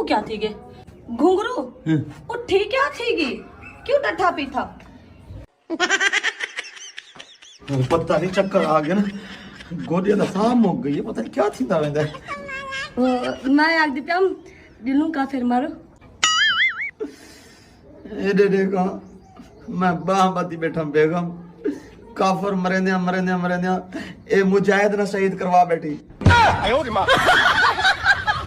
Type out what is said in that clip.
क्या थी गे घुंघरू उठी क्या थी गी क्यों डठा पी था पता नहीं चक्कर आ गया ना गोदिया दा साह मुक गई है पता नहीं क्या थींदा वेंदा मैं आग दी प्याम दिलू का फिर मारो एडे देखा मैं बाह बाती बैठा बेगम काफर मरेंदिया ए मुजाहिद ना शहीद करवा बैठी